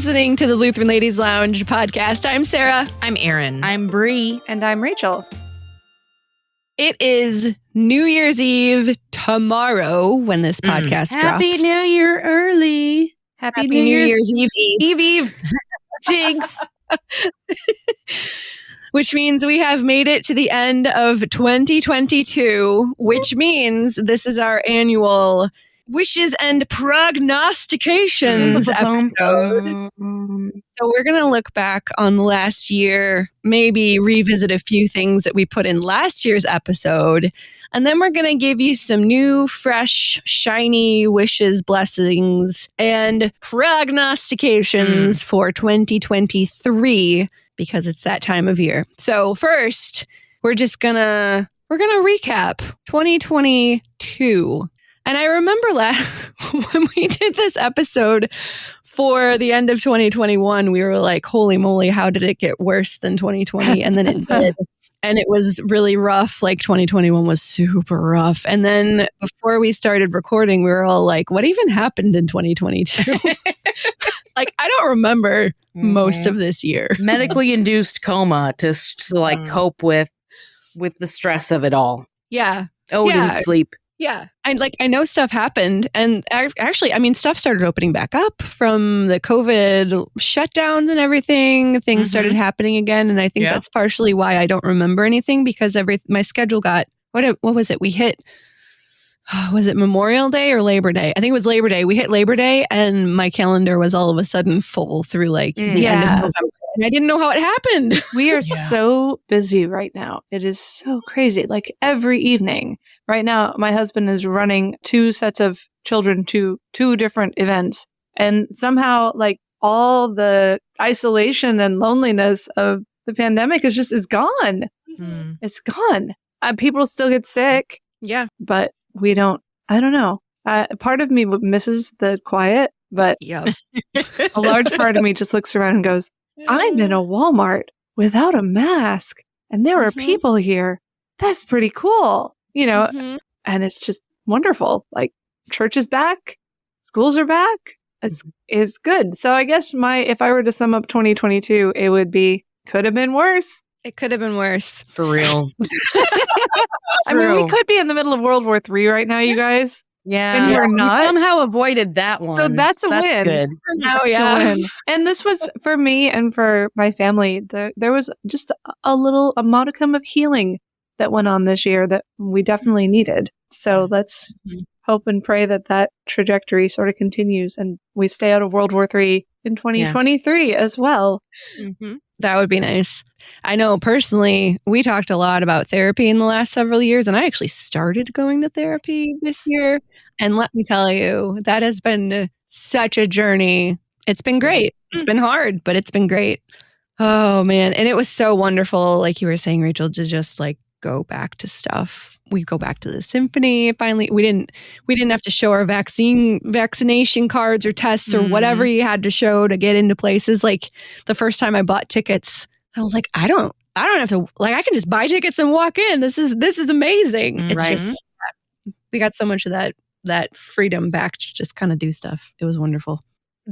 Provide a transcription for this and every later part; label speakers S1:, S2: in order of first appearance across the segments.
S1: listening to the Lutheran Ladies Lounge podcast. I'm Sarah.
S2: I'm Erin.
S3: I'm Bree.
S4: And I'm Rachel.
S1: It is New Year's Eve tomorrow when this podcast drops.
S4: Happy New Year early. Happy
S1: New Year's Eve.
S4: Eve. Jinx.
S1: Which means we have made it to the end of 2022, which means this is our annual Wishes and Prognostications episode. So we're going to look back on the last year, maybe revisit a few things that we put in last year's episode, and then we're going to give you some new, fresh, shiny wishes, blessings, and prognostications for 2023 because it's that time of year. So first, we're gonna recap 2022. And I remember when we did this episode for the end of 2021, we were like, holy moly, how did it get worse than 2020? And then it did. And it was really rough. Like 2021 was super rough. And then before we started recording, we were all like, what even happened in 2022? Like, I don't remember most of this year.
S3: Medically induced coma to cope with the stress of it all.
S1: Yeah.
S3: Didn't sleep.
S1: Yeah. I know stuff happened. And actually, I mean, stuff started opening back up from the COVID shutdowns and everything. Things started happening again. And I think that's partially why I don't remember anything because my schedule got, what was it? We hit, was it Memorial Day or Labor Day? I think it was Labor Day. We hit Labor Day and my calendar was all of a sudden full through like the end of November. And I didn't know how it happened.
S4: We are so busy right now. It is so crazy. Like every evening. Right now, my husband is running 2 sets of children to 2 different events. And somehow, like, all the isolation and loneliness of the pandemic is gone. It's gone. People still get sick.
S1: Yeah.
S4: But I don't know. Part of me misses the quiet, but a large part of me just looks around and goes, I'm in a Walmart without a mask and there are people here. That's pretty cool. You know, and it's just wonderful. Like church is back. Schools are back. It's good. So I guess if I were to sum up 2022, it would be, could have been worse.
S1: It could have been worse.
S3: For real.
S4: I mean, we could be in the middle of World War III right now, you guys.
S3: Yeah.
S4: And we're not.
S3: We somehow avoided that one.
S4: So that's a win.
S3: Good.
S1: Oh, yeah.
S4: A win. And this was, for me and for my family, there was just a modicum of healing that went on this year that we definitely needed. So let's hope and pray that trajectory sort of continues and we stay out of World War III in 2023 as well.
S1: That would be nice. I know personally, we talked a lot about therapy in the last several years, and I actually started going to therapy this year. And let me tell you, that has been such a journey. It's been great. It's been hard, but it's been great. Oh, man. And it was so wonderful, like you were saying, Rachel, to just like go back to stuff. We go back to the symphony. Finally, we didn't have to show our vaccination cards or tests or whatever you had to show to get into places. Like the first time I bought tickets, I was like, I don't have to, like, I can just buy tickets and walk in. This is amazing. It's just, we got so much of that freedom back to just kind of do stuff. It was wonderful.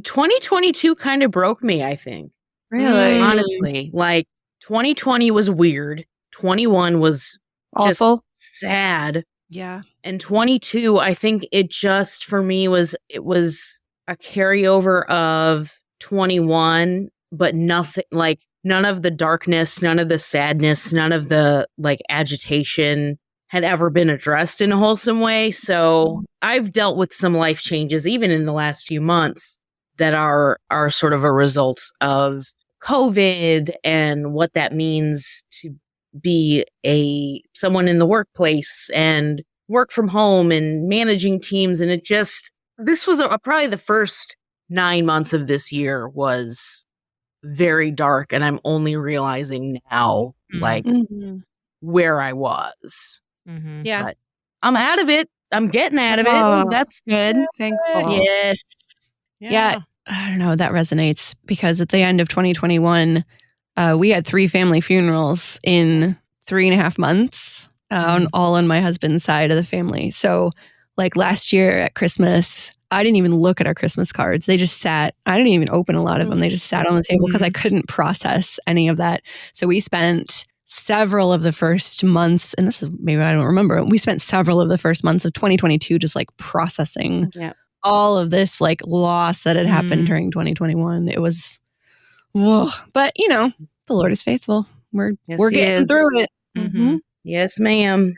S3: 2022 kind of broke me, I think.
S4: Really?
S3: Honestly, like 2020 was weird. 21 was
S4: awful.
S3: Just sad.
S1: Yeah.
S3: And 22, I think it just, for me, was a carryover of 21, but nothing, like none of the darkness, none of the sadness, none of the like agitation had ever been addressed in a wholesome way. So I've dealt with some life changes, even in the last few months, that are sort of a result of COVID and what that means to be someone in the workplace and work from home and managing teams. And this was probably the first 9 months of this year was very dark. And I'm only realizing now, where I was.
S1: Yeah.
S3: But I'm out of it. I'm getting out of it.
S4: Oh.
S3: That's good.
S4: Thankful.
S1: Yes. Yeah. I don't know. That resonates because at the end of 2021, we had 3 family funerals in 3.5 months, all on my husband's side of the family. So like last year at Christmas, I didn't even look at our Christmas cards. They just sat. I didn't even open a lot of them. They just sat on the table because I couldn't process any of that. So we spent several of the first months, and this is maybe I don't remember. We spent several of the first months of 2022 just like processing all of this like loss that had happened during 2021. It was, whoa. But you know, the Lord is faithful. We're getting through it.
S3: Yes, ma'am.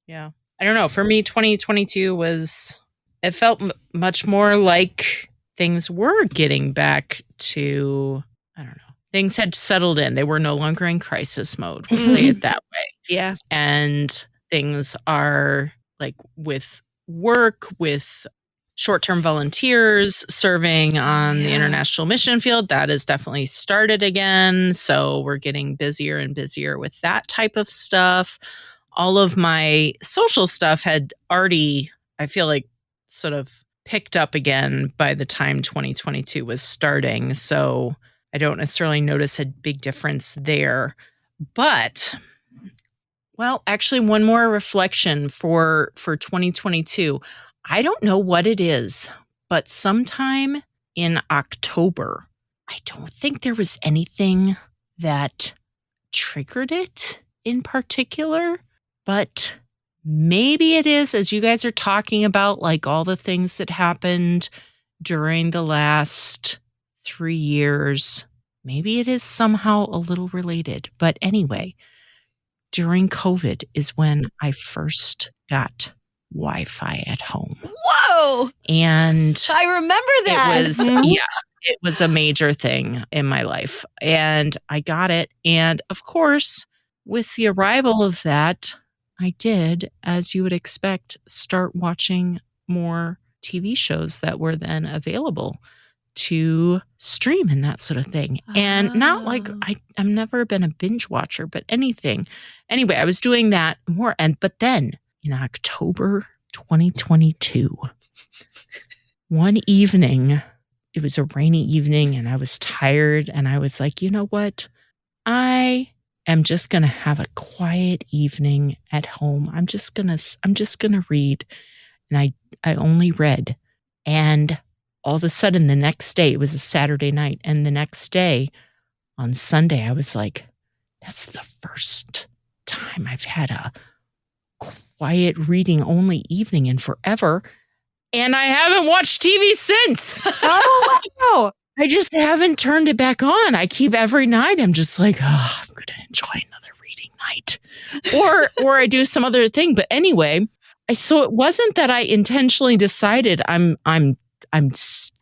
S2: Yeah. I don't know. For me, 2022 it felt much more like things were getting back to, I don't know, things had settled in. They were no longer in crisis mode. We'll say it that way.
S1: Yeah.
S2: And things are like with work, with short-term volunteers serving on the international mission field. That has definitely started again. So we're getting busier and busier with that type of stuff. All of my social stuff had already, I feel like, sort of picked up again by the time 2022 was starting. So I don't necessarily notice a big difference there. But, well, actually, one more reflection for 2022. I don't know what it is, but sometime in October, I don't think there was anything that triggered it in particular, but maybe it is, as you guys are talking about, like all the things that happened during the last 3 years. Maybe it is somehow a little related. But anyway, during COVID is when I first got Wi-Fi at home.
S1: Whoa!
S2: And
S1: I remember that.
S2: It was, yes, it was a major thing in my life. And I got it. And of course, with the arrival of that, I did, as you would expect, start watching more TV shows that were then available to stream and that sort of thing. And not like I've never been a binge watcher, but anything. Anyway, I was doing that more. But then in October 2022, one evening, it was a rainy evening and I was tired and I was like, you know what? I'm just going to have a quiet evening at home. I'm just going to read. And I only read. And all of a sudden the next day, it was a Saturday night. And the next day on Sunday, I was like, that's the first time I've had a quiet reading only evening in forever. And I haven't watched TV since.
S4: Oh, wow.
S2: I just haven't turned it back on. I keep every night. I'm just like, oh, I'm going to enjoy another reading night, or I do some other thing. But anyway, so it wasn't that I intentionally decided I'm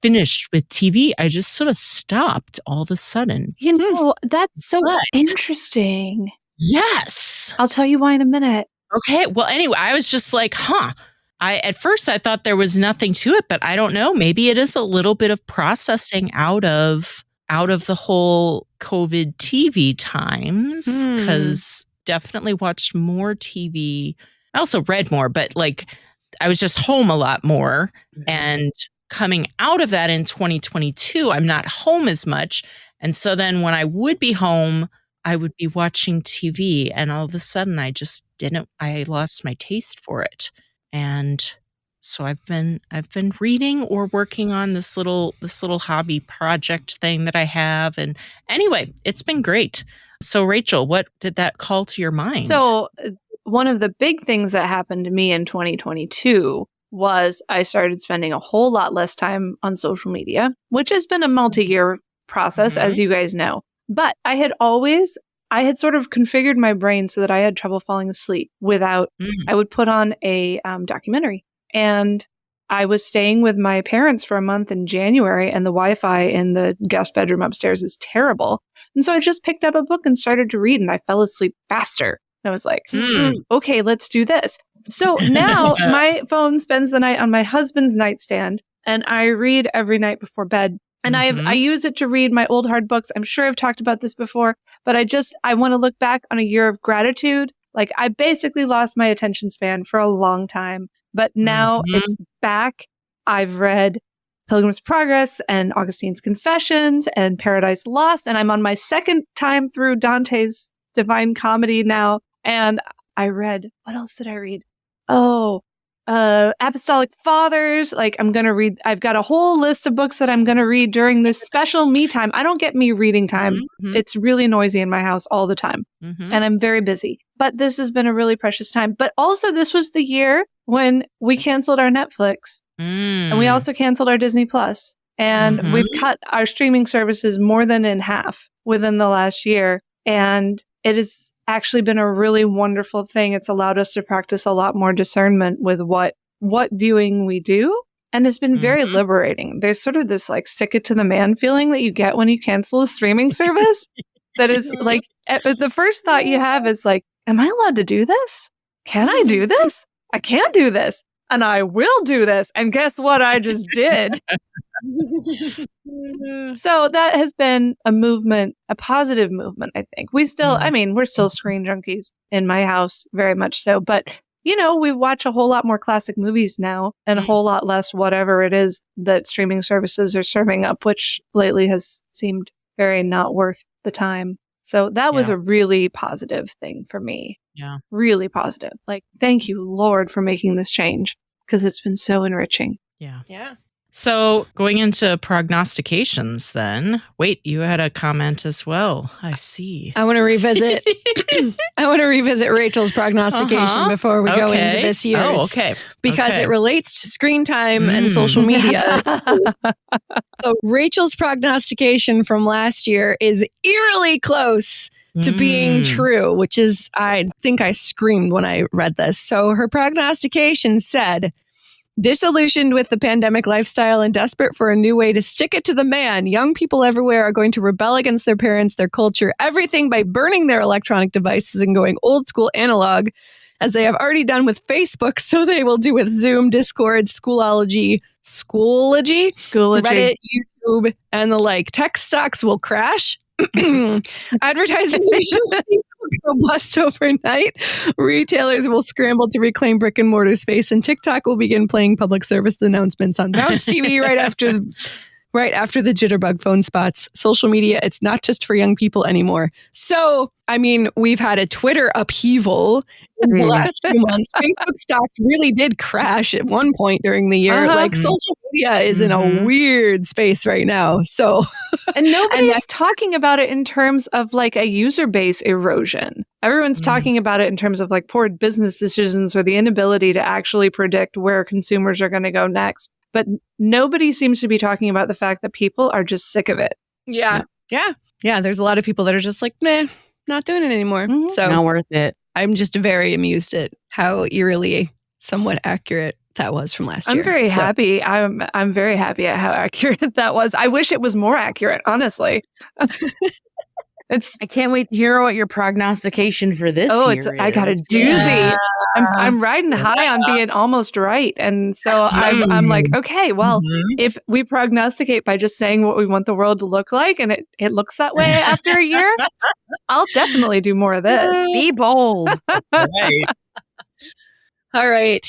S2: finished with TV. I just sort of stopped all of a sudden.
S4: You know, that's so interesting.
S2: Yes,
S4: I'll tell you why in a minute.
S2: Okay. Well, anyway, I was just like, at first I thought there was nothing to it, but I don't know. Maybe it is a little bit of processing out of the whole COVID TV times, because definitely watched more TV. I also read more, but like I was just home a lot more. And coming out of that in 2022, I'm not home as much. And so then when I would be home, I would be watching TV, and all of a sudden I lost my taste for it. And so I've been reading or working on this little hobby project thing that I have. And anyway, it's been great. So Rachel, what did that call to your mind?
S4: So one of the big things that happened to me in 2022 was I started spending a whole lot less time on social media, which has been a multi-year process, as you guys know. But I had sort of configured my brain so that I had trouble falling asleep without, I would put on a documentary. And I was staying with my parents for a month in January, and the Wi-Fi in the guest bedroom upstairs is terrible. And so I just picked up a book and started to read, and I fell asleep faster. And I was like, okay, let's do this. So now my phone spends the night on my husband's nightstand, and I read every night before bed. And I use it to read my old hard books. I'm sure I've talked about this before, but I want to look back on a year of gratitude. Like, I basically lost my attention span for a long time, but now it's back. I've read Pilgrim's Progress and Augustine's Confessions and Paradise Lost, and I'm on my second time through Dante's Divine Comedy now. And I read, what else did I read? Apostolic Fathers. Like I'm going to read, I've got a whole list of books that I'm going to read during this special me time. I don't get me reading time.
S2: Mm-hmm.
S4: It's really noisy in my house all the time.
S2: Mm-hmm.
S4: And I'm very busy. But this has been a really precious time. But also this was the year when we canceled our Netflix. And we also canceled our Disney Plus. And we've cut our streaming services more than in half within the last year. And it has actually been a really wonderful thing. It's allowed us to practice a lot more discernment with what viewing we do. And it's been very liberating. There's sort of this like stick it to the man feeling that you get when you cancel a streaming service. That is like, the first thought you have is like, am I allowed to do this? Can I do this? I can't do this. And I will do this. And guess what I just did? So that has been a movement, a positive movement, I think. We're still screen junkies in my house, very much so. But, we watch a whole lot more classic movies now and a whole lot less whatever it is that streaming services are serving up, which lately has seemed very not worth the time. So that was a really positive thing for me.
S2: Yeah.
S4: Really positive. Like, thank you, Lord, for making this change because it's been so enriching.
S2: Yeah.
S1: Yeah.
S2: So going into prognostications then. Wait, you had a comment as well. I see.
S1: I want to revisit Rachel's prognostication before we go into this year's.
S2: Oh, okay.
S1: Because it relates to screen time and social media. So Rachel's prognostication from last year is eerily close to being true, which is, I think I screamed when I read this. So her prognostication said, disillusioned with the pandemic lifestyle and desperate for a new way to stick it to the man, young people everywhere are going to rebel against their parents, their culture, everything by burning their electronic devices and going old school analog, as they have already done with Facebook, so they will do with Zoom, Discord, Schoology, Reddit, YouTube, and the like. Tech stocks will crash. Advertising agencies will go bust overnight. Retailers will scramble to reclaim brick and mortar space, and TikTok will begin playing public service announcements on Bounce TV right after the jitterbug phone spots. Social media, it's not just for young people anymore. So, we've had a Twitter upheaval in the last few months. Facebook stocks really did crash at one point during the year. Like, social media is in a weird space right now. So,
S4: and nobody's talking about it in terms of like a user base erosion. Everyone's talking about it in terms of like poor business decisions or the inability to actually predict where consumers are going to go next. But nobody seems to be talking about the fact that people are just sick of it.
S1: Yeah. There's a lot of people that are just like, meh, not doing it anymore. So
S3: not worth it.
S1: I'm just very amused at how eerily somewhat accurate that was from last year.
S4: I'm very happy. I'm very happy at how accurate that was. I wish it was more accurate, honestly.
S3: I can't wait to hear what your prognostication for this year is.
S4: I got a doozy. Yeah. I'm riding high on being almost right. And so I'm like, okay, well, if we prognosticate by just saying what we want the world to look like and it looks that way after a year, I'll definitely do more of this.
S3: Be bold.
S2: Right.
S1: All right.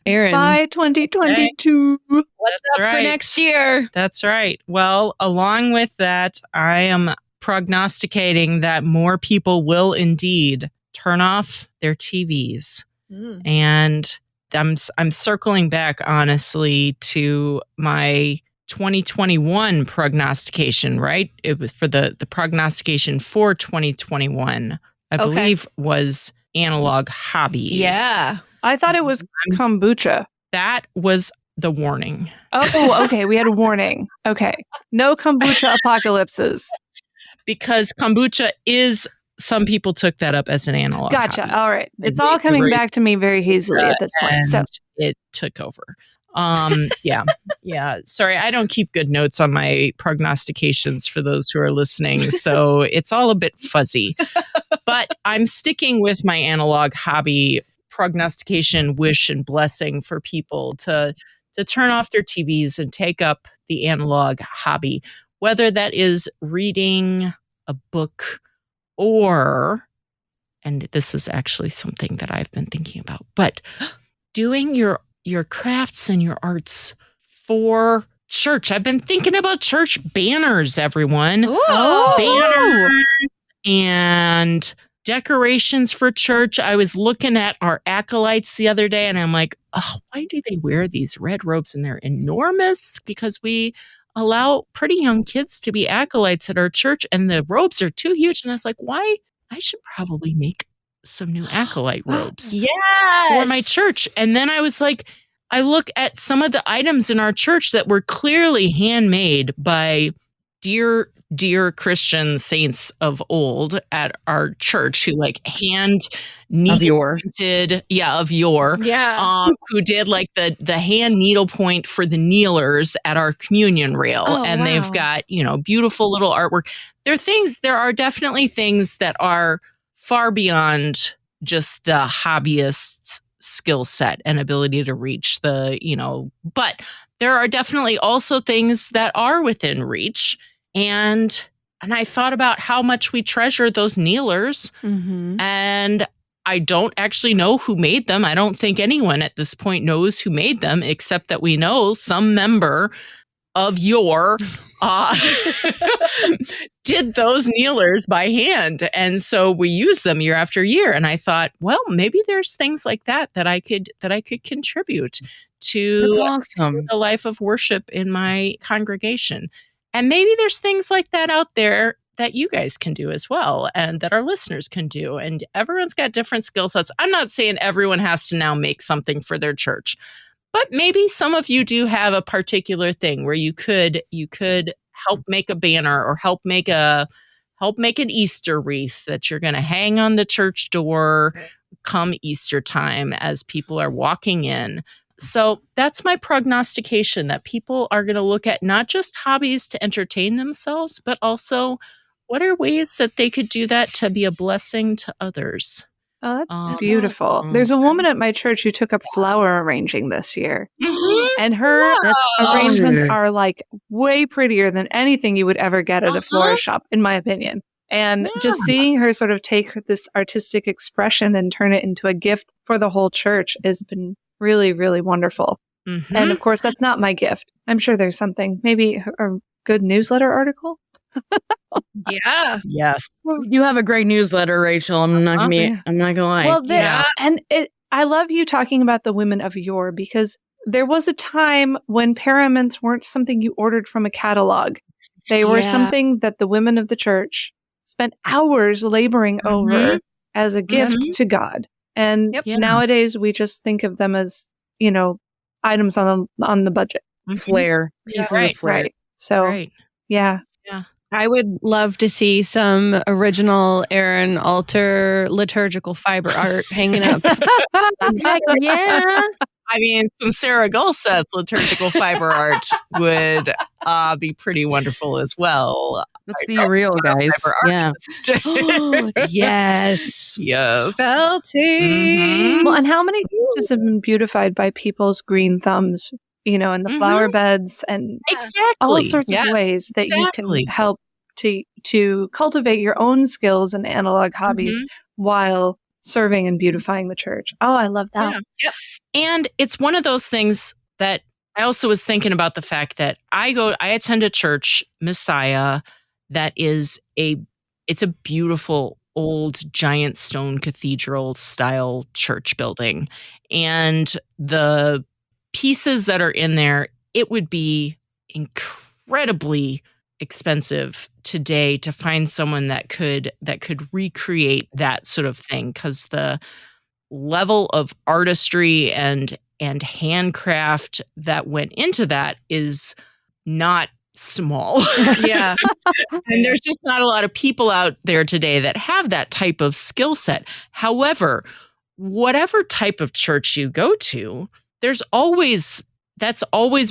S1: Erin.
S4: By 2022.
S1: What's up for next year?
S2: That's right. Well, along with that, I am prognosticating that more people will indeed turn off their TVs. And I'm circling back, honestly, to my 2021 prognostication, right? It was for the prognostication for 2021, I believe was analog hobbies.
S1: Yeah.
S4: I thought it was kombucha.
S2: That was the warning.
S4: Oh, okay. We had a warning. Okay. No kombucha apocalypses.
S2: Because kombucha is, some people took that up as an analog.
S4: Gotcha.
S2: hobby.
S4: All right. It's all coming back to me very hazily at this point. So
S2: it took over. Yeah. Sorry, I don't keep good notes on my prognostications for those who are listening, so it's all a bit fuzzy. But I'm sticking with my analog hobby prognostication, wish and blessing for people to turn off their TVs and take up the analog hobby, whether that is reading a book or, and this is actually something that I've been thinking about, but doing your crafts and your arts for church. I've been thinking about church banners, everyone.
S1: Oh.
S2: Banners and decorations for church. I was looking at our acolytes the other day and I'm like, oh, why do they wear these red robes? And they're enormous because we allow pretty young kids to be acolytes at our church and the robes are too huge. And I was like, why? I should probably make some new acolyte robes for my church. And then I was like, I look at some of the items in our church that were clearly handmade by dear Christian saints of old at our church who like hand needlepointed, who did like the hand needlepoint for the kneelers at our communion rail. They've got, beautiful little artwork. There are definitely things that are far beyond just the hobbyist's skill set and ability to reach but there are definitely also things that are within reach. And I thought about how much we treasure those kneelers. And I don't actually know who made them. I don't think anyone at this point knows who made them, except that we know some member of did those kneelers by hand. And so we use them year after year. And I thought, well, maybe there's things like that I could contribute to the life of worship in my congregation. And maybe there's things like that out there that you guys can do as well and that our listeners can do. And everyone's got different skill sets. I'm not saying everyone has to now make something for their church, but maybe some of you do have a particular thing where you could help make a banner or help make an Easter wreath that you're going to hang on the church door come Easter time as people are walking in. So that's my prognostication, that people are going to look at not just hobbies to entertain themselves, but also what are ways that they could do that to be a blessing to others.
S4: Oh, that's beautiful. Awesome. There's a woman at my church who took up flower arranging this year. And her arrangements are like way prettier than anything you would ever get at a florist shop, in my opinion. And just seeing her sort of take this artistic expression and turn it into a gift for the whole church has been really, really wonderful. And of course, that's not my gift. I'm sure there's something, maybe a good newsletter article.
S2: Yes.
S3: You have a great newsletter, Rachel. I'm not gonna lie.
S4: Well, I love you talking about the women of yore, because there was a time when paraments weren't something you ordered from a catalog. They were something that the women of the church spent hours laboring over as a gift to God. And nowadays we just think of them as, items on the budget.
S3: Flair. Pieces of flair.
S4: Right. So,
S1: I would love to see some original Erin altar liturgical fiber art hanging up.
S3: Heck yeah.
S2: I mean, some Sarah Gulseth liturgical fiber art would be pretty wonderful as well.
S3: Let's be real, guys. Yeah.
S1: Yes.
S2: Felting.
S4: Well, and how many churches have been beautified by people's green thumbs, in the flower beds and all sorts of ways that you can help to cultivate your own skills and analog hobbies while serving and beautifying the church. Oh, I love that.
S2: Yeah. And it's one of those things that I also was thinking about, the fact that I attend a church, Messiah, that it's a beautiful old giant stone cathedral style church building. And the pieces that are in there, it would be incredibly expensive today to find someone that could recreate that sort of thing, because the level of artistry and handcraft that went into that is not small.
S1: Yeah.
S2: And there's just not a lot of people out there today that have that type of skill set. However, whatever type of church you go to, that's always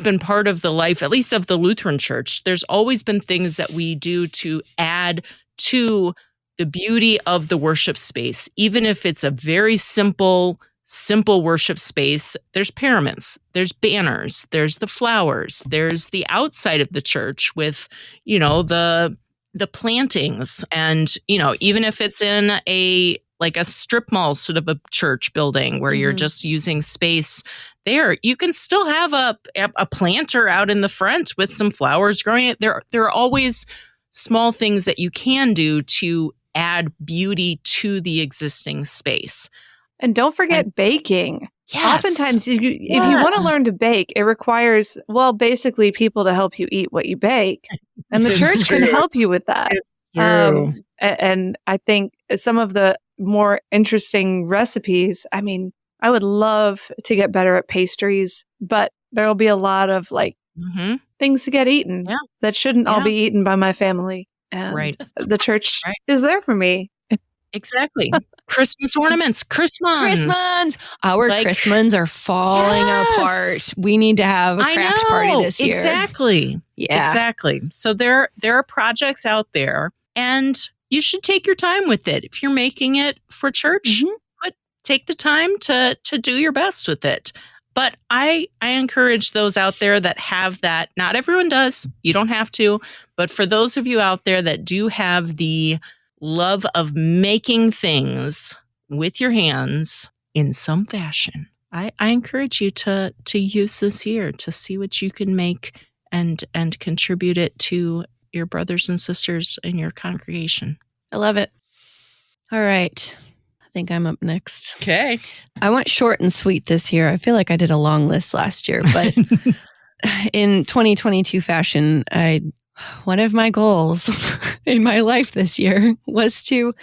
S2: been part of the life, at least of the Lutheran Church. There's always been things that we do to add to the beauty of the worship space. Even if it's a very simple worship space, there's paraments, there's banners, there's the flowers, there's the outside of the church with, the plantings. And, even if it's in a strip mall sort of a church building where you're just using space there, you can still have a planter out in the front with some flowers growing it. There are always small things that you can do to add beauty to the existing space.
S4: And don't forget baking.
S2: Yes.
S4: Oftentimes, if you want to learn to bake, it requires, basically people to help you eat what you bake. And the church can help you with that.
S2: It's true.
S4: And I think some of the more interesting recipes, I mean, I would love to get better at pastries, but there will be a lot of things to get eaten that shouldn't all be eaten by my family. And the church is there for me.
S2: Exactly. Christmas ornaments. Christmas.
S1: Our Christmas are falling apart. We need to have a craft party this year.
S2: Exactly.
S1: Yeah.
S2: Exactly. So there are projects out there, and you should take your time with it. If you're making it for church, but take the time to do your best with it. But I encourage those out there that have that. Not everyone does. You don't have to. But for those of you out there that do have the love of making things with your hands in some fashion, I encourage you to use this year to see what you can make and contribute it to your brothers and sisters in your congregation.
S1: I love it. All right. I think I'm up next.
S2: Okay.
S1: I went short and sweet this year. I feel like I did a long list last year, but in 2022 fashion, one of my goals in my life this year was to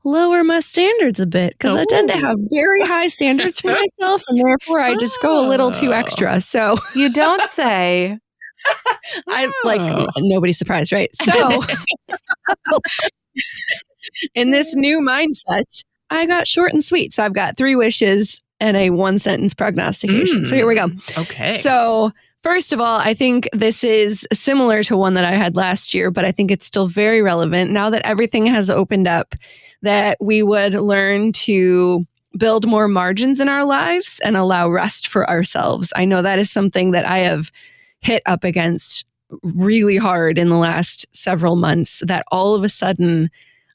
S1: lower my standards a bit, because I tend to have very high standards for myself, and therefore I just go a little too extra. So
S4: you don't say.
S1: Nobody's surprised, right? So in this new mindset, I got short and sweet. So I've got 3 wishes and a 1-sentence prognostication. So here we go.
S2: Okay.
S1: So first of all, I think this is similar to one that I had last year, but I think it's still very relevant now that everything has opened up, that we would learn to build more margins in our lives and allow rest for ourselves. I know that is something that I have hit up against really hard in the last several months, that all of a sudden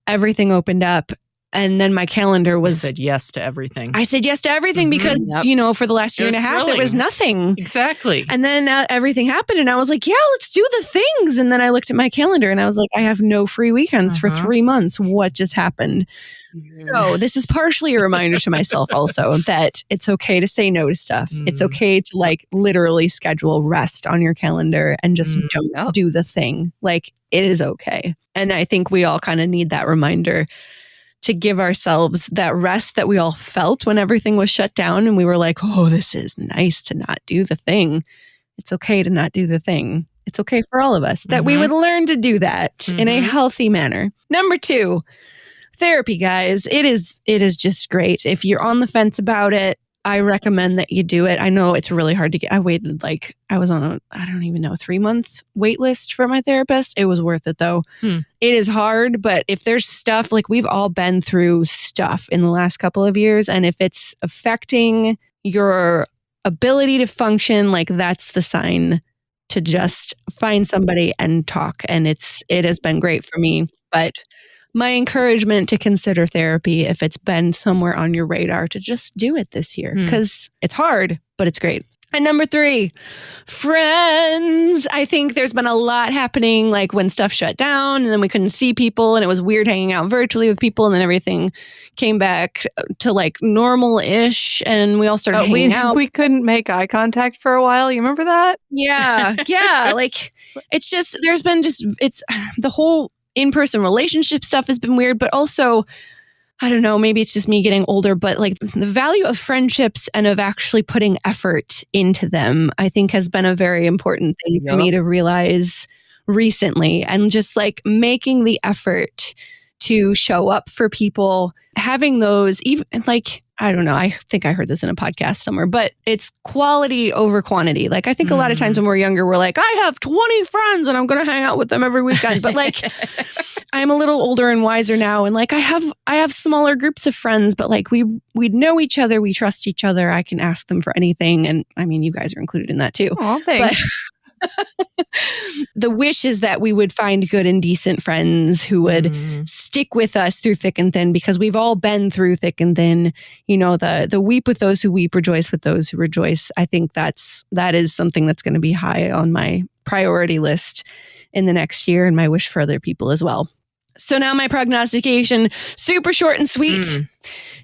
S1: everything opened up. And then my calendar was...
S2: You said yes to everything.
S1: I said yes to everything because, for the last year and a half, there was nothing.
S2: Exactly.
S1: And then everything happened and I was like, yeah, let's do the things. And then I looked at my calendar and I was like, I have no free weekends for 3 months. What just happened? So this is partially a reminder to myself also that it's okay to say no to stuff. It's okay to literally schedule rest on your calendar and just don't do the thing. It is okay. And I think we all kind of need that reminder to give ourselves that rest that we all felt when everything was shut down and we were like, oh, this is nice to not do the thing. It's okay to not do the thing. It's okay for all of us that we would learn to do that in a healthy manner. Number 2, therapy, guys. It is just great. If you're on the fence about it, I recommend that you do it. I know it's really hard to get. I waited I was on I don't even know, 3-month wait list for my therapist. It was worth it though. It is hard, but if there's stuff, we've all been through stuff in the last couple of years. And if it's affecting your ability to function, that's the sign to just find somebody and talk. And it has been great for me. But my encouragement to consider therapy, if it's been somewhere on your radar, to just do it this year, because it's hard, but it's great. And number 3, friends. I think there's been a lot happening, when stuff shut down and then we couldn't see people and it was weird hanging out virtually with people, and then everything came back to normal-ish and we all started hanging out.
S4: We couldn't make eye contact for a while. You remember that?
S1: Yeah. Yeah. It's just, it's the whole in-person relationship stuff has been weird, but also, I don't know, maybe it's just me getting older, but the value of friendships and of actually putting effort into them, I think has been a very important thing for me to realize recently. And just making the effort to show up for people, having those, even I don't know, I think I heard this in a podcast somewhere, but it's quality over quantity. I think a lot of times when we're younger, we're like, I have 20 friends and I'm going to hang out with them every weekend. But I'm a little older and wiser now. And I have smaller groups of friends, but we know each other. We trust each other. I can ask them for anything. And I mean, you guys are included in that too.
S4: Oh, thanks.
S1: The wish is that we would find good and decent friends who would stick with us through thick and thin, because we've all been through thick and thin. The weep with those who weep, rejoice with those who rejoice. I think that is something that's going to be high on my priority list in the next year, and my wish for other people as well. So now my prognostication, super short and sweet.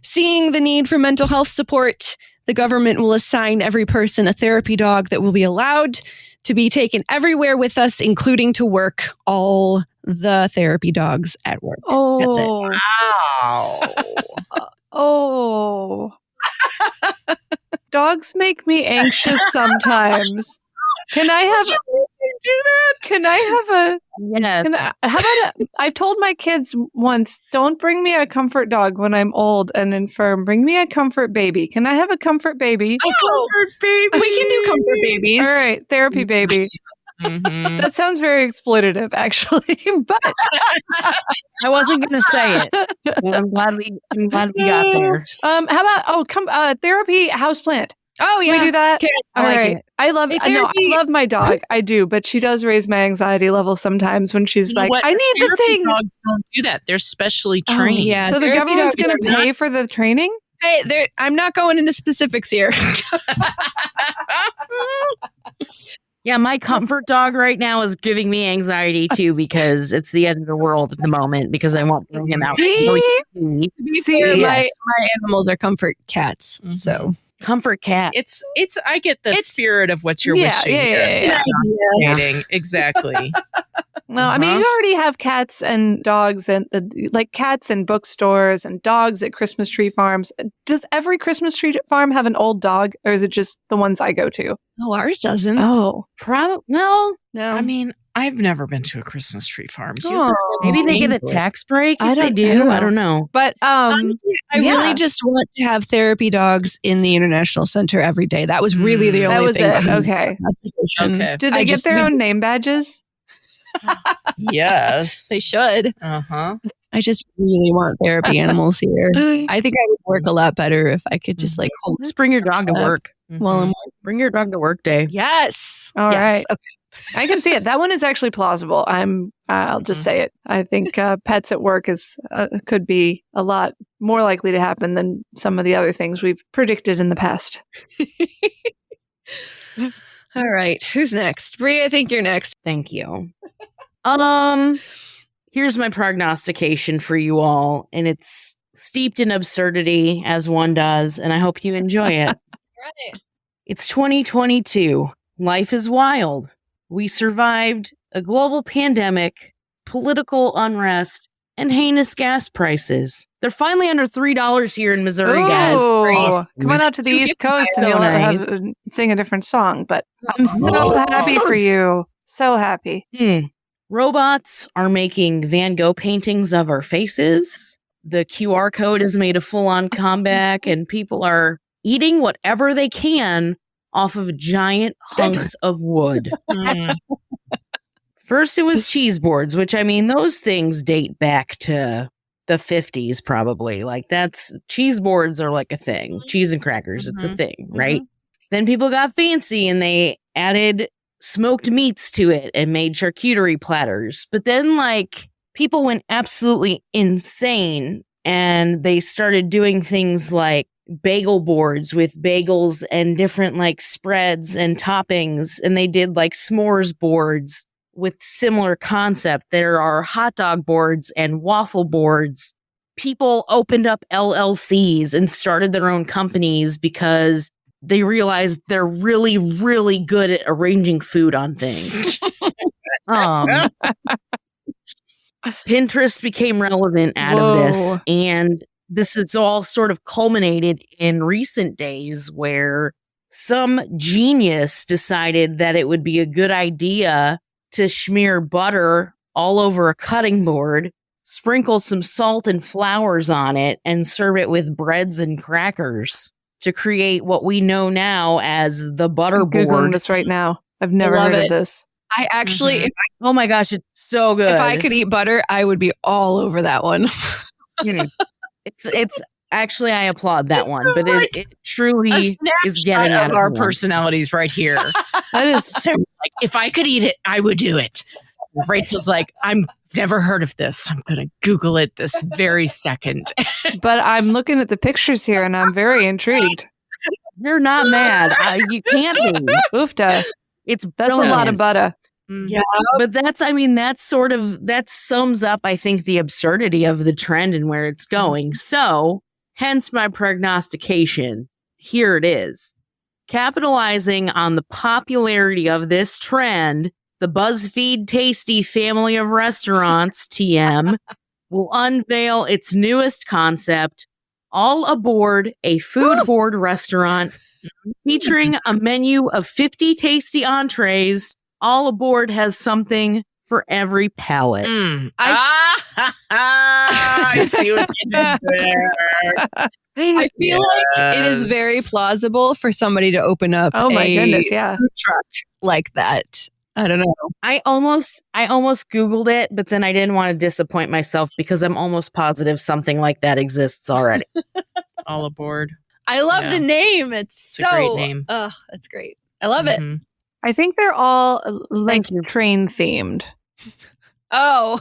S1: Seeing the need for mental health support, the government will assign every person a therapy dog that will be allowed to be taken everywhere with us, including to work. All the therapy dogs at work.
S4: Oh,
S1: That's it.
S2: Wow.
S4: Oh. Dogs make me anxious sometimes. Can I have
S2: do that?
S4: Can I have a
S3: Yes.
S4: how about I told my kids once, don't bring me a comfort dog when I'm old and infirm. Bring me a comfort baby. Can I have a comfort baby?
S2: Comfort baby.
S1: We can do comfort babies.
S4: All right, therapy baby.
S2: Mhm.
S4: That sounds very exploitative, actually, but
S3: I wasn't going to say it. But I'm glad we got there.
S4: how about therapy houseplant?
S1: Oh, yeah.
S4: We do that.
S1: Okay.
S3: I like it.
S4: I love
S1: Hey,
S4: I know, I
S1: therapy-
S4: love my dog. I do, but she does raise my anxiety levels sometimes when she's
S2: You know
S4: like,
S2: what?
S4: I need the
S2: Therapy
S4: thing.
S2: Dogs don't do that. They're specially
S1: Oh,
S2: trained.
S1: yeah.
S4: So the
S1: Therapy
S4: government's
S1: dogs
S4: going to
S1: are
S4: pay for the training?
S1: Hey, I'm not going into specifics here.
S3: Yeah, my comfort dog right now is giving me anxiety too because it's the end of the world at the moment because I won't bring him out.
S4: See?
S1: To be
S4: See,
S1: fair,
S3: yes.
S1: my animals are comfort cats.
S2: Mhm.
S1: So
S3: Comfort cat.
S2: It's I get the
S1: It's-
S2: spirit of what you're
S4: Yeah,
S2: wishing.
S4: yeah, yeah,
S2: It's
S4: yeah,
S3: yeah.
S2: fascinating. Exactly.
S4: No, I mean,
S2: Uh-huh.
S4: you already have cats and dogs and like cats in bookstores and dogs at Christmas tree farms. Does every Christmas tree farm have an old dog or is it just the ones I go to?
S1: oh, ours doesn't.
S4: Oh,
S3: Well,
S1: No.
S2: I mean, I've never been to a Christmas tree farm.
S1: Oh.
S3: maybe they get a
S2: Painful.
S3: tax break
S4: I
S3: if they
S4: don't-
S3: do.
S4: I
S3: I
S4: don't
S3: don't know.
S4: but
S1: Honestly, I
S4: yeah.
S1: really just want to have therapy dogs in the International Center every day. That was really the
S2: Mm.
S1: only
S4: that was
S1: thing.
S4: it.
S1: behind the
S4: Okay.
S1: prognostication.
S2: Okay.
S4: Do they
S1: I
S4: get
S1: just
S4: their
S1: think
S4: own name badges?
S2: Yes.
S1: They should.
S2: Uh-huh.
S1: I just really want therapy animals here. I think I would work a lot better if I could just like hold
S3: Just bring your dog to work.
S1: while I'm
S3: Bring your dog to work day.
S1: Yes.
S4: All
S1: yes.
S4: right.
S1: Okay.
S4: I can see it. That one is actually plausible. I'll just say it. I think pets at work could be a lot more likely to happen than some of the other things we've predicted in the past.
S1: All right. Who's next? Bree, I think you're next.
S3: Thank you. Here's my prognostication for you all, and it's steeped in absurdity as one does, and I hope you enjoy it.
S1: Right.
S3: It's 2022. Life is wild. We survived a global pandemic, political unrest, and heinous gas prices. They're finally under $3 here in Missouri, guys.
S4: Oh, come on out to the
S1: Two
S4: East Coast and
S3: so
S4: you'll
S3: nice.
S4: sing a different song. But I'm so
S2: Oh.
S4: happy for you. So happy.
S3: Robots are making Van Gogh paintings of our faces. The QR code has made a full-on comeback, and people are eating whatever they can off of giant hunks of wood.
S2: Mm.
S3: First, it was cheese boards, which I mean, those things date back to the 50s, probably. Like, cheese boards are like a thing. Cheese and crackers, it's a thing, right? Then people got fancy and they added smoked meats to it and made charcuterie platters. But then, like, people went absolutely insane and they started doing things like bagel boards with bagels and different like spreads and toppings, and they did like s'mores boards with similar concept. There are hot dog boards and waffle boards. People opened up LLCs and started their own companies because they realized they're really, really good at arranging food on things. Pinterest became relevant out of this, and this is all sort of culminated in recent days where some genius decided that it would be a good idea to smear butter all over a cutting board, sprinkle some salt and flowers on it, and serve it with breads and crackers to create what we know now as the butter
S4: I'm Googling
S3: board.
S4: this right now. I've never
S1: love
S4: heard
S1: it.
S4: of this.
S1: I actually,
S3: Oh my gosh, it's so good.
S1: if I could eat butter, I would be all over that one.
S3: It's actually, I applaud that
S2: This
S3: one,
S2: is
S3: but
S2: like
S3: it truly
S2: A
S3: is getting
S2: snapshot
S3: out
S2: of our
S3: hand.
S2: personalities right here.
S4: That is
S2: So it's like, if I could eat it, I would do it. Rachel's like, I've never heard of this. I'm going to Google it this very second.
S4: but I'm looking at the pictures here and I'm very intrigued.
S3: You're not mad. You can't be.
S4: Oofta.
S3: It's
S4: That's
S3: brilliant.
S4: a lot of butter.
S1: Yeah.
S3: But that sums up, I think, the absurdity of the trend and where it's going. So, hence my prognostication. Here it is. Capitalizing on the popularity of this trend, the BuzzFeed Tasty family of restaurants, TM, will unveil its newest concept, All Aboard, a food board restaurant featuring a menu of 50 tasty entrees. All Aboard has something for every palate.
S2: I see what you did there.
S1: I feel like it is very plausible for somebody to open up
S4: Oh my goodness, yeah.
S1: food truck like that. I don't know.
S3: I almost Googled it, but then I didn't want to disappoint myself because I'm almost positive something like that exists already.
S2: All Aboard.
S1: I love the name. It's
S2: a great name.
S1: Oh, that's great. I love it.
S4: I think they're all train themed.
S1: Oh,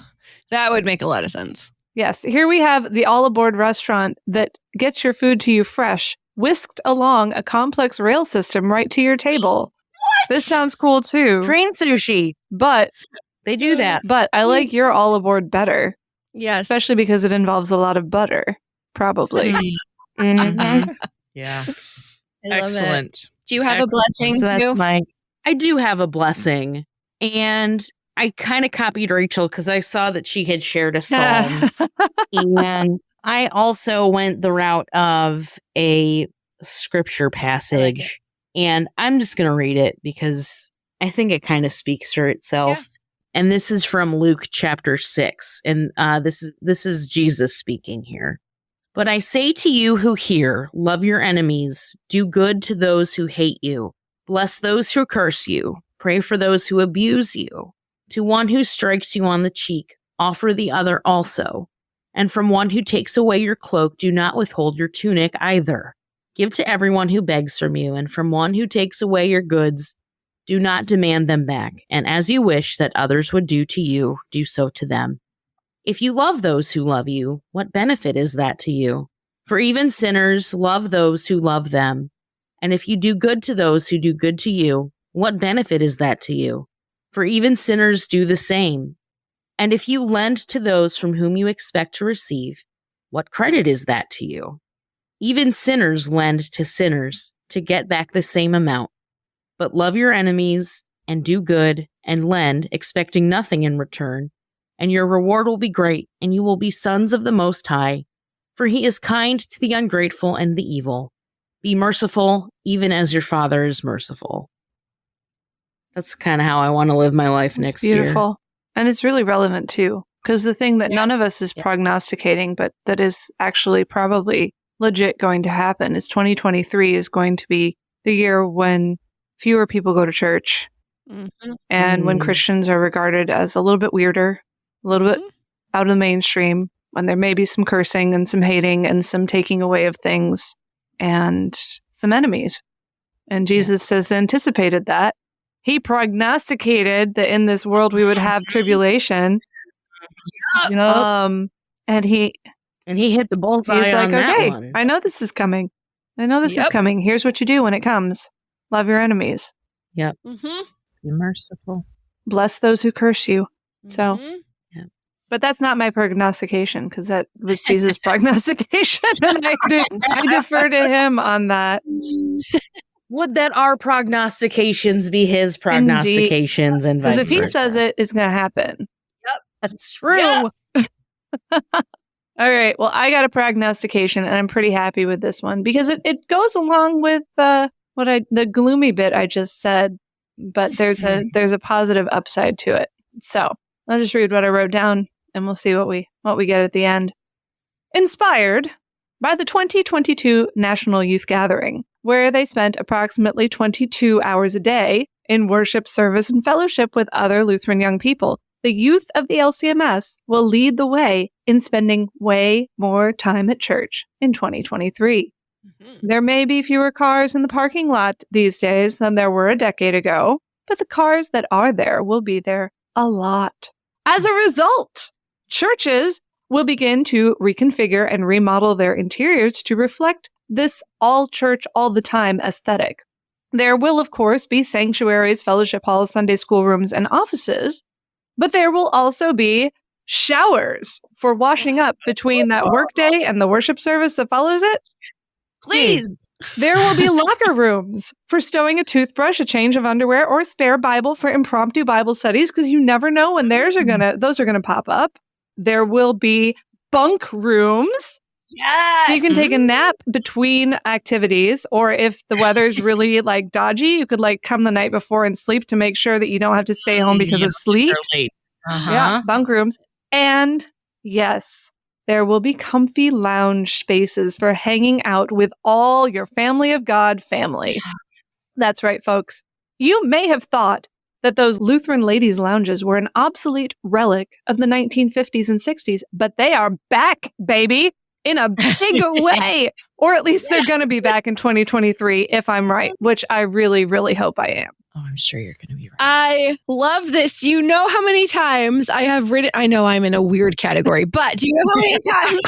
S1: that would make a lot of sense.
S4: Yes. Here we have the All Aboard restaurant that gets your food to you fresh, whisked along a complex rail system right to your table. What? This sounds cool too.
S3: Train sushi.
S4: But
S3: they do that.
S4: But I like your All Aboard better.
S1: Yes.
S4: Especially because it involves a lot of butter. Probably.
S2: Yeah.
S1: Excellent. Do you have a blessing too?
S3: I do have a blessing. And I kind of copied Rachel because I saw that she had shared a psalm. And I also went the route of a scripture passage. And I'm just going to read it because I think it kind of speaks for itself. Yeah. And this is from Luke chapter 6. And this is Jesus speaking here. But I say to you who hear, love your enemies, do good to those who hate you, bless those who curse you, pray for those who abuse you. To one who strikes you on the cheek, offer the other also. And from one who takes away your cloak, do not withhold your tunic either. Give to everyone who begs from you, and from one who takes away your goods, do not demand them back. And as you wish that others would do to you, do so to them. If you love those who love you, what benefit is that to you? For even sinners love those who love them. And if you do good to those who do good to you, what benefit is that to you? For even sinners do the same. And if you lend to those from whom you expect to receive, what credit is that to you? Even sinners lend to sinners to get back the same amount. But love your enemies and do good and lend, expecting nothing in return. And your reward will be great, and you will be sons of the Most High, for he is kind to the ungrateful and the evil. Be merciful, even as your Father is merciful. That's kind of how I want to live my life next year.
S4: Beautiful. And it's really relevant, too, because the thing that none of us is prognosticating, but that is actually probably legit going to happen, is 2023 is going to be the year when fewer people go to church, and when Christians are regarded as a little bit weirder, a little bit out of the mainstream, when there may be some cursing and some hating and some taking away of things and some enemies. And Jesus has anticipated that. He prognosticated that in this world we would have tribulation. And he
S3: hit the bullseye.
S4: He's like,
S3: on that
S4: okay,
S3: one.
S4: I know this is coming. I know this is coming. Here's what you do when it comes. Love your enemies.
S3: Yep.
S2: Be merciful.
S4: Bless those who curse you. So, but that's not my prognostication because that was Jesus' prognostication. And I defer to him on that.
S3: Would that our prognostications be his prognostications? And
S4: because if he says it, it's going to happen.
S3: Yep, that's true.
S4: Yep. All right. Well, I got a prognostication, and I'm pretty happy with this one because it goes along with the gloomy bit I just said, but there's a positive upside to it. So I'll just read what I wrote down, and we'll see what we get at the end. Inspired by the 2022 National Youth Gathering, where they spent approximately 22 hours a day in worship, service, and fellowship with other Lutheran young people, the youth of the LCMS will lead the way in spending way more time at church in 2023. There may be fewer cars in the parking lot these days than there were a decade ago, but the cars that are there will be there a lot. As a result, churches will begin to reconfigure and remodel their interiors to reflect this all church all the time aesthetic. There will, of course, be sanctuaries, fellowship halls, Sunday school rooms, and offices, but there will also be showers for washing up between that workday and the worship service that follows it.
S1: Please.
S4: There will be locker rooms for stowing a toothbrush, a change of underwear, or a spare Bible for impromptu Bible studies, because you never know when those are gonna pop up. There will be bunk rooms.
S1: Yes.
S4: So you can take a nap between activities, or if the weather's really like dodgy, you could like come the night before and sleep to make sure that you don't have to stay home because of sleet. Yeah, bunk rooms. And yes, there will be comfy lounge spaces for hanging out with all your family of God family. That's right, folks. You may have thought that those Lutheran Ladies lounges were an obsolete relic of the 1950s and 60s, but they are back, baby, in a big way. Or at least they're going to be back in 2023, if I'm right, which I really, really hope I am.
S2: Oh, I'm sure you're going to be right.
S1: I love this. Do you know how many times I have ridden? I know I'm in a weird category, but do you know how many times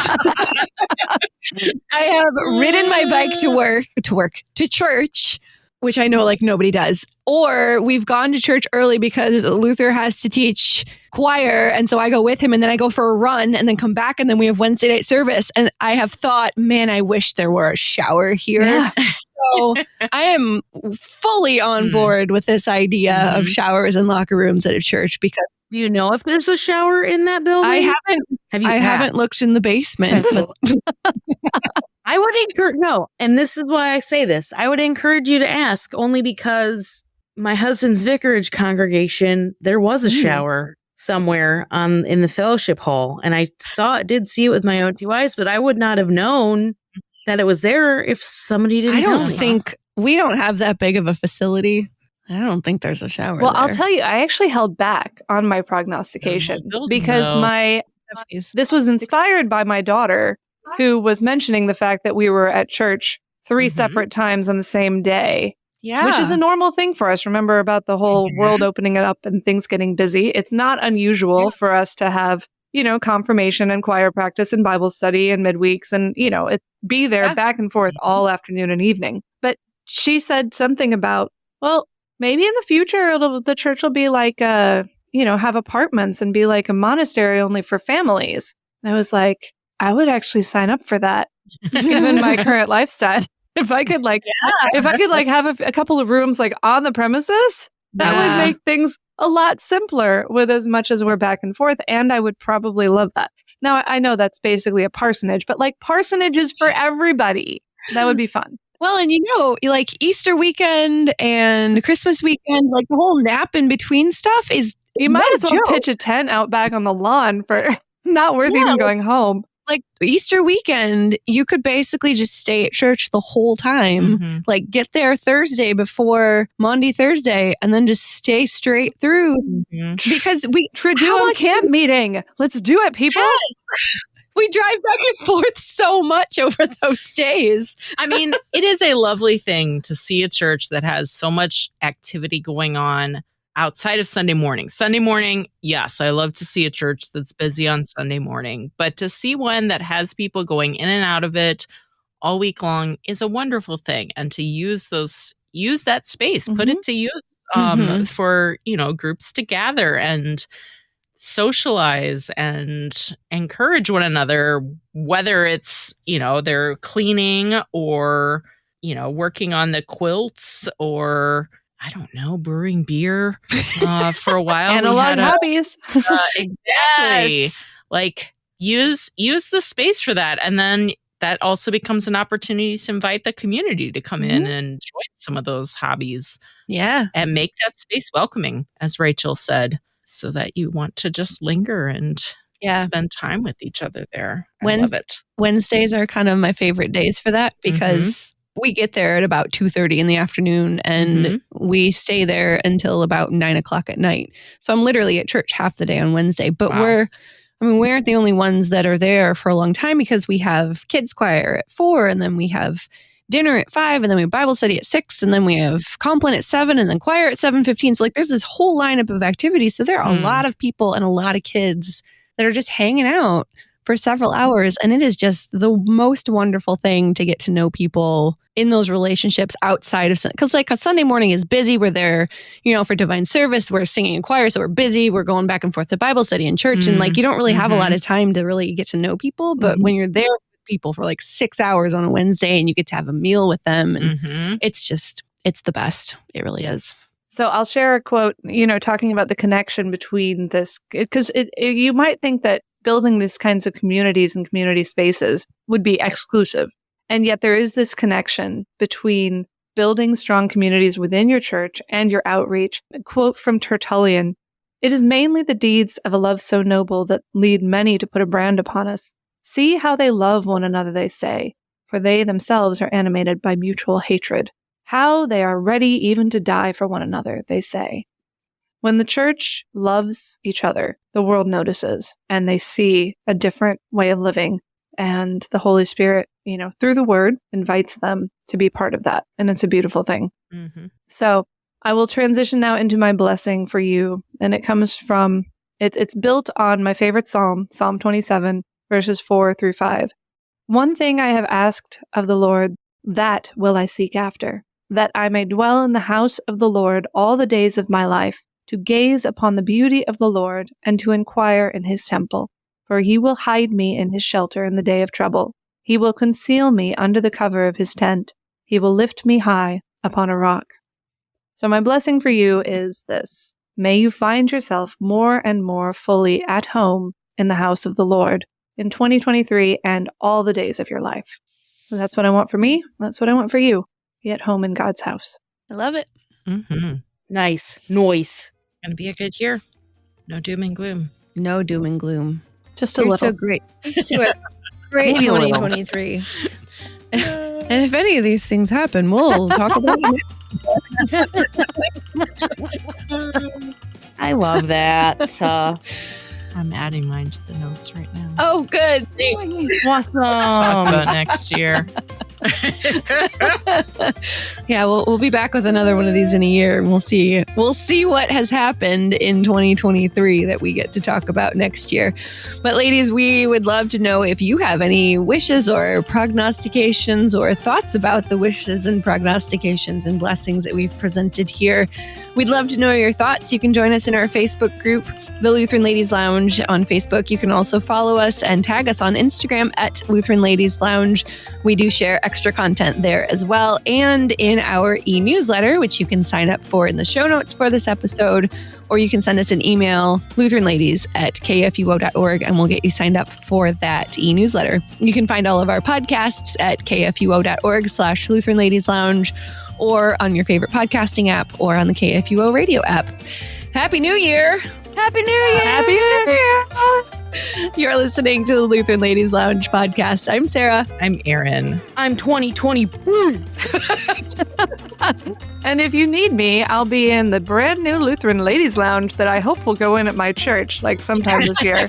S1: I have ridden my bike to church, which I know like nobody does. Or we've gone to church early because Luther has to teach choir. And so I go with him and then I go for a run and then come back and then we have Wednesday night service. And I have thought, man, I wish there were a shower here. Yeah. So I am fully on board with this idea of showers and locker rooms at a church, because
S3: do you know if there's a shower in that building?
S1: I haven't looked in the basement. But
S3: I would encourage, no, and this is why I say this. I would encourage you to ask, only because my husband's vicarage congregation, there was a shower somewhere in the fellowship hall, and I did see it with my own two eyes, but I would not have known that it was there if somebody didn't tell me.
S1: We don't have that big of a facility. I don't think there's a shower.
S4: Well,
S1: there.
S4: I'll tell you, I actually held back on my prognostication because this was inspired by my daughter, who was mentioning the fact that we were at church 3 separate times on the same day.
S1: Yeah.
S4: Which is a normal thing for us. Remember about the whole world opening it up and things getting busy. It's not unusual for us to have, confirmation and choir practice and Bible study and midweeks and, be there back and forth all afternoon and evening. But she said something about, well, maybe in the future the church will be like, have apartments and be like a monastery only for families. And I was like, I would actually sign up for that given my current lifestyle. If I could have a couple of rooms like on the premises, that would make things a lot simpler with as much as we're back and forth. And I would probably love that. Now, I know that's basically a parsonage, but like parsonages for everybody, that would be fun.
S1: Well, and like Easter weekend and Christmas weekend, like the whole nap in between stuff is
S4: you might as well pitch a tent out back on the lawn for not worth even going home.
S1: Like Easter weekend, you could basically just stay at church the whole time. Like get there Thursday before Maundy Thursday and then just stay straight through. Because we
S4: Triduum camp meeting. Let's do it, people.
S1: Yes. We drive back and forth so much over those days.
S2: I mean, it is a lovely thing to see a church that has so much activity going on outside of Sunday morning. Sunday morning, yes, I love to see a church that's busy on Sunday morning, but to see one that has people going in and out of it all week long is a wonderful thing. And to use that space, put it to use for, groups to gather and socialize and encourage one another, whether it's, they're cleaning or, working on the quilts or I don't know, brewing beer for a while.
S4: Analog hobbies.
S2: Exactly. Yes. Like use the space for that. And then that also becomes an opportunity to invite the community to come in and join some of those hobbies.
S1: Yeah.
S2: And make that space welcoming, as Rachel said, so that you want to just linger and spend time with each other there. I love it.
S1: Wednesdays are kind of my favorite days for that because we get there at about 2:30 in the afternoon and we stay there until about 9 o'clock at night. So I'm literally at church half the day on Wednesday, but we aren't the only ones that are there for a long time because we have kids choir at 4 and then we have dinner at 5 and then we have Bible study at 6 and then we have compline at 7 and then choir at 7:15. So like there's this whole lineup of activities. So there are a lot of people and a lot of kids that are just hanging out for several hours. And it is just the most wonderful thing to get to know people in those relationships outside of, because like a Sunday morning is busy. We're there, for divine service. We're singing in choir. So we're busy. We're going back and forth to Bible study in church. And like, you don't really have a lot of time to really get to know people. But when you're there with people for like 6 hours on a Wednesday and you get to have a meal with them, and it's the best. It really is.
S4: So I'll share a quote, talking about the connection between this, because you might think that building these kinds of communities and community spaces would be exclusive. And yet there is this connection between building strong communities within your church and your outreach. A quote from Tertullian: "It is mainly the deeds of a love so noble that lead many to put a brand upon us. See how they love one another, they say, for they themselves are animated by mutual hatred. How they are ready even to die for one another, they say." When the church loves each other, the world notices and they see a different way of living. And the Holy Spirit, through the word, invites them to be part of that. And it's a beautiful thing. So I will transition now into my blessing for you. And it comes from, it's built on my favorite Psalm, Psalm 27, verses 4-5. "One thing I have asked of the Lord, that will I seek after, that I may dwell in the house of the Lord all the days of my life, to gaze upon the beauty of the Lord and to inquire in his temple. For he will hide me in his shelter in the day of trouble. He will conceal me under the cover of his tent. He will lift me high upon a rock." So my blessing for you is this: may you find yourself more and more fully at home in the house of the Lord in 2023 and all the days of your life. So that's what I want for me. That's what I want for you. Be at home in God's house.
S1: I love it.
S3: Nice. Noise.
S2: Gonna be a good year. No doom and gloom.
S1: No doom and gloom.
S4: Just a little.
S1: So great. Just do it. Great
S3: Maybe a little.
S1: 2023. And if any of these things happen, we'll talk about it.
S3: I love that.
S2: I'm adding mine to the notes right now.
S1: Oh, good.
S3: Awesome.
S2: Talk about next year.
S1: Yeah, we'll be back with another one of these in a year, and we'll see what has happened in 2023 that we get to talk about next year. But ladies, we would love to know if you have any wishes or prognostications or thoughts about the wishes and prognostications and blessings that we've presented here. We'd love to know your thoughts. You can join us in our Facebook group, the Lutheran Ladies Lounge on Facebook. You can also follow us and tag us on Instagram at Lutheran Ladies Lounge. We do share extra content there as well, and in our e-newsletter, which you can sign up for in the show notes for this episode, or you can send us an email, lutheranladies@kfuo.org, and we'll get you signed up for that e-newsletter. You can find all of our podcasts at kfuo.org/Lutheran Ladies Lounge, or on your favorite podcasting app, or on the KFUO radio app. Happy New Year!
S3: Happy New Year!
S4: Happy New Year!
S1: You're listening to the Lutheran Ladies Lounge podcast. I'm Sarah.
S2: I'm Erin.
S3: I'm 2020.
S4: And if you need me, I'll be in the brand new Lutheran Ladies Lounge that I hope will go in at my church, like sometime this year.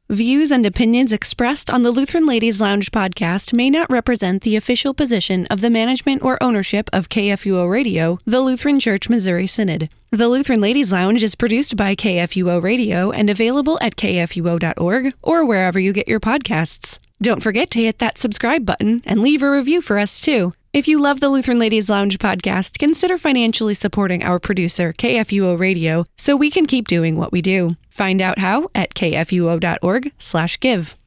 S1: Views and opinions expressed on the Lutheran Ladies Lounge podcast may not represent the official position of the management or ownership of KFUO Radio, the Lutheran Church Missouri Synod. The Lutheran Ladies Lounge is produced by KFUO Radio and available at kfuo.org or wherever you get your podcasts. Don't forget to hit that subscribe button and leave a review for us too. If you love the Lutheran Ladies Lounge podcast, consider financially supporting our producer, KFUO Radio, so we can keep doing what we do. Find out how at kfuo.org/give.